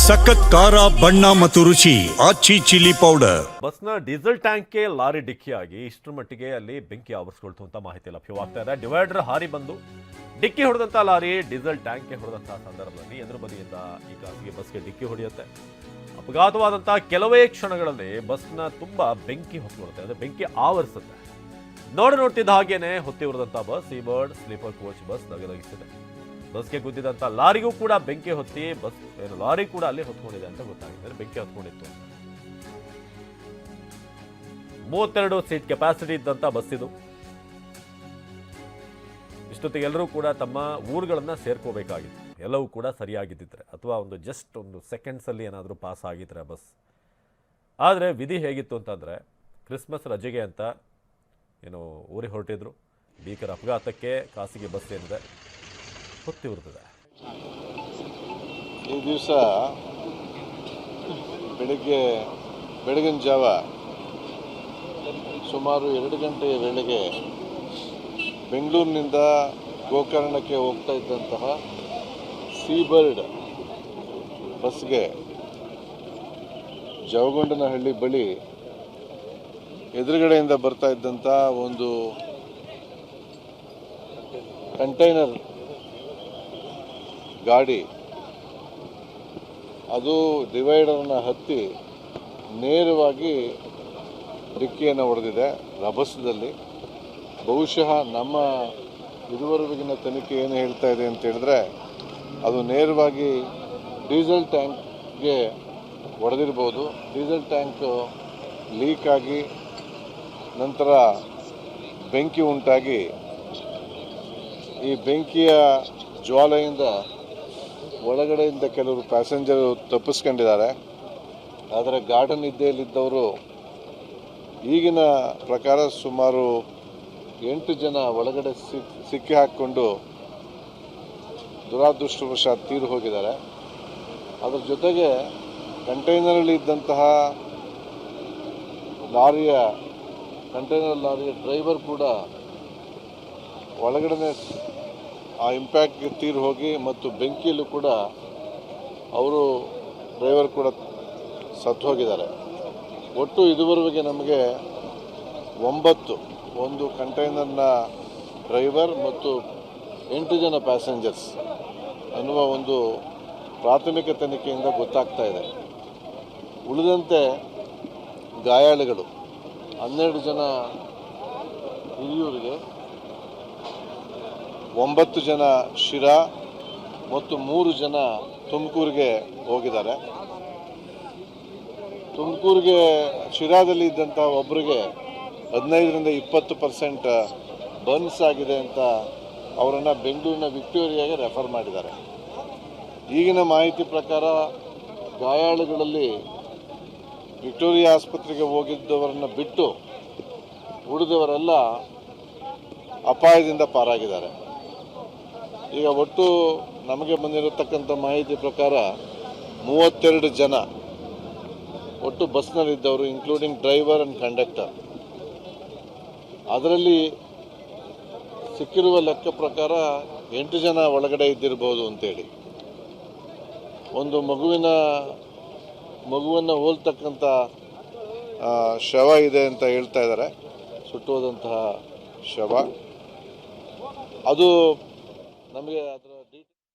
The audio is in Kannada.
ಸಖತ್ ಖಾರ ಬಣ್ಣ ಮತ್ತು ರುಚಿ ಆಚಿ ಚಿಲ್ಲಿ ಪೌಡರ್. ಬಸ್ನ ಡೀಸೆಲ್ ಟ್ಯಾಂಕ್ಗೆ ಲಾರಿ ಡಿಕ್ಕಿಯಾಗಿ ಇಷ್ಟರ ಮಟ್ಟಿಗೆ ಅಲ್ಲಿ ಬೆಂಕಿ ಆವರಿಸಿಕೊಳ್ತು ಅಂತ ಮಾಹಿತಿ ಲಭ್ಯವಾಗ್ತಾ ಇದೆ. ಡಿವೈಡರ್ ಹಾರಿ ಬಂದು ಡಿಕ್ಕಿ ಹೊಡೆದಂತ ಲಾರಿ ಡೀಸೆಲ್ ಟ್ಯಾಂಕ್ಗೆ ಹೊಡೆದಂತಹ ಸಂದರ್ಭದಲ್ಲಿ ಎದುರು ಬದಿಯಿಂದ ಈ ಖಾಸಗಿ ಬಸ್ಗೆ ಡಿಕ್ಕಿ ಹೊಡೆಯುತ್ತೆ. ಅಪಘಾತವಾದಂತಹ ಕೆಲವೇ ಕ್ಷಣಗಳಲ್ಲಿ ಬಸ್ನ ತುಂಬಾ ಬೆಂಕಿ ಹೊತ್ಕೊಳ್ಳುತ್ತೆ, ಅದು ಬೆಂಕಿ ಆವರಿಸುತ್ತೆ. ನೋಡ್ತಿದ್ದ ಹಾಗೇನೆ ಹೊತ್ತಿ ಉರಿದಂತಹ bus Seabird sleeper coach bus ದಗದಗಿಸಿದೆ. ಬಸ್ಗೆ ಗುದ್ದಿದಂತ ಲಾರಿಗೂ ಕೂಡ ಬೆಂಕಿ ಹೊತ್ತಿ ಬಸ್ ಲಾರಿ ಕೂಡ ಅಲ್ಲಿ ಹೊತ್ಕೊಂಡಿದೆ ಅಂತ ಗೊತ್ತಾಗಿದೆ. ಬೆಂಕಿ ಹೊತ್ಕೊಂಡಿತ್ತು. 32 ಸೀಟ್ ಕೆಪಾಸಿಟಿ ಇದ್ದಂತ ಬಸ್ ಇದು. ಇಷ್ಟೊತ್ತಿಗೆ ಎಲ್ಲರೂ ಕೂಡ ತಮ್ಮ ಊರುಗಳನ್ನ ಸೇರ್ಕೋಬೇಕಾಗಿತ್ತು. ಎಲ್ಲವೂ ಕೂಡ ಸರಿಯಾಗಿದ್ದಿದ್ರೆ ಅಥವಾ ಜಸ್ಟ್ ಒಂದು ಸೆಕೆಂಡ್ಸ್ ಅಲ್ಲಿ ಏನಾದರೂ ಪಾಸ್ ಆಗಿದ್ರೆ ಬಸ್. ಆದರೆ ವಿಧಿ ಹೇಗಿತ್ತು ಅಂತಂದ್ರೆ ಕ್ರಿಸ್ಮಸ್ ರಜೆಗೆ ಅಂತ ಊರಿಗೆ ಹೊರಟಿದ್ರು. ಭೀಕರ ಅಪಘಾತಕ್ಕೆ ಖಾಸಗಿ ಬಸ್ ಏನಿದೆ ಹೊತ್ತಿ ಉರಿದಿದೆ. ಈ ದಿವಸ ಬೆಳಗಿನ ಜಾವ ಸುಮಾರು 2 ಗಂಟೆಯ ವೇಳೆಗೆ ಬೆಂಗಳೂರಿನಿಂದ ಗೋಕರ್ಣಕ್ಕೆ ಹೋಗ್ತಾ ಇದ್ದಂತಹ ಸೀಬರ್ಡ್ ಬಸ್ಗೆ ಜವಗೊಂಡನಹಳ್ಳಿ ಬಳಿ ಎದುರುಗಡೆಯಿಂದ ಬರ್ತಾ ಇದ್ದಂಥ ಒಂದು ಕಂಟೈನರ್ ಗಾಡಿ ಅದು ಡಿವೈಡರ್ನ ಹತ್ತಿ ನೇರವಾಗಿ ಡಿಕ್ಕಿಯನ್ನು ಹೊಡೆದಿದೆ ರಭಸದಲ್ಲಿ. ಬಹುಶಃ ನಮ್ಮ ಇದುವರೆಗಿನ ತನಿಖೆ ಏನು ಹೇಳ್ತಾ ಇದೆ ಅಂತ ಹೇಳಿದ್ರೆ ಅದು ನೇರವಾಗಿ ಡೀಸೆಲ್ ಟ್ಯಾಂಕ್ಗೆ ಹೊಡೆದಿರ್ಬೋದು. ಡೀಸೆಲ್ ಟ್ಯಾಂಕ್ ಲೀಕ್ ಆಗಿ ನಂತರ ಬೆಂಕಿ ಉಂಟಾಗಿ ಈ ಬೆಂಕಿಯ ಜ್ವಾಲೆಯಿಂದ ಒಳಗಡೆಯಿಂದ ಕೆಲವರು ಪ್ಯಾಸೆಂಜರು ತಪ್ಪಿಸ್ಕೊಂಡಿದ್ದಾರೆ. ಆದರೆ ಗಾಢ ನಿದ್ದೆಯಲ್ಲಿದ್ದವರು ಈಗಿನ ಪ್ರಕಾರ ಸುಮಾರು 8 ಜನ ಒಳಗಡೆ ಸಿಕ್ಕಿ ಹಾಕ್ಕೊಂಡು ದುರಾದೃಷ್ಟವಶಾತ್ ತೀರು ಹೋಗಿದ್ದಾರೆ. ಅದರ ಜೊತೆಗೆ ಕಂಟೈನರಲ್ಲಿ ಇದ್ದಂತಹ ಕಂಟೈನರ್ ಲಾರಿಯ ಡ್ರೈವರ್ ಕೂಡ ಒಳಗಡೆ ಆ ಇಂಪ್ಯಾಕ್ಟ್ಗೆ ತೀರು ಹೋಗಿ ಮತ್ತು ಬೆಂಕಿಯಲ್ಲೂ ಕೂಡ ಡ್ರೈವರ್ ಕೂಡ ಸತ್ತು ಹೋಗಿದ್ದಾರೆ. ಒಟ್ಟು ಇದುವರೆಗೆ ನಮಗೆ 9 ಒಂದು ಕಂಟೈನರ್ನ ಡ್ರೈವರ್ ಮತ್ತು 8 ಜನ ಪ್ಯಾಸೆಂಜರ್ಸ್ ಅನ್ನುವ ಒಂದು ಪ್ರಾಥಮಿಕ ತನಿಖೆಯಿಂದ ಗೊತ್ತಾಗ್ತಾ ಇದೆ. ಉಳಿದಂತೆ ಗಾಯಾಳುಗಳು 12 ಜನ ಹಿರಿಯೂರಿಗೆ, 9 ಜನ ಶಿರಾ ಮತ್ತು 3 ಜನ ತುಮಕೂರಿಗೆ ಹೋಗಿದ್ದಾರೆ. ತುಮಕೂರಿಗೆ ಶಿರಾದಲ್ಲಿ ಇದ್ದಂಥ ಒಬ್ಬರಿಗೆ 15ರಿಂದ 20% ಬರ್ನ್ಸ್ ಆಗಿದೆ ಅಂತ ಅವರನ್ನು ಬೆಂಗಳೂರಿನ ವಿಕ್ಟೋರಿಯಾಗೆ ರೆಫರ್ ಮಾಡಿದ್ದಾರೆ. ಈಗಿನ ಮಾಹಿತಿ ಪ್ರಕಾರ ಗಾಯಾಳುಗಳಲ್ಲಿ ವಿಕ್ಟೋರಿಯಾ ಆಸ್ಪತ್ರೆಗೆ ಹೋಗಿದ್ದವರನ್ನು ಬಿಟ್ಟು ಉಳಿದವರೆಲ್ಲ ಅಪಾಯದಿಂದ ಪಾರಾಗಿದ್ದಾರೆ. ಈಗ ಒಟ್ಟು ನಮಗೆ ಬಂದಿರತಕ್ಕಂಥ ಮಾಹಿತಿ ಪ್ರಕಾರ 32 ಜನ ಒಟ್ಟು ಬಸ್ನಲ್ಲಿದ್ದವರು, ಇನ್ಕ್ಲೂಡಿಂಗ್ ಡ್ರೈವರ್ ಆ್ಯಂಡ್ ಕಂಡಕ್ಟರ್. ಅದರಲ್ಲಿ ಸಿಕ್ಕಿರುವ ಲೆಕ್ಕ ಪ್ರಕಾರ 8 ಜನ ಒಳಗಡೆ ಇದ್ದಿರಬಹುದು ಅಂತೇಳಿ. ಒಂದು ಮಗುವನ್ನು ಹೋಲ್ತಕ್ಕಂಥ ಶವ ಇದೆ ಅಂತ ಹೇಳ್ತಾ ಇದ್ದಾರೆ, ಸುಟ್ಟೋದಂತಹ ಶವ. ಅದು ನಮಗೆ ಅದರ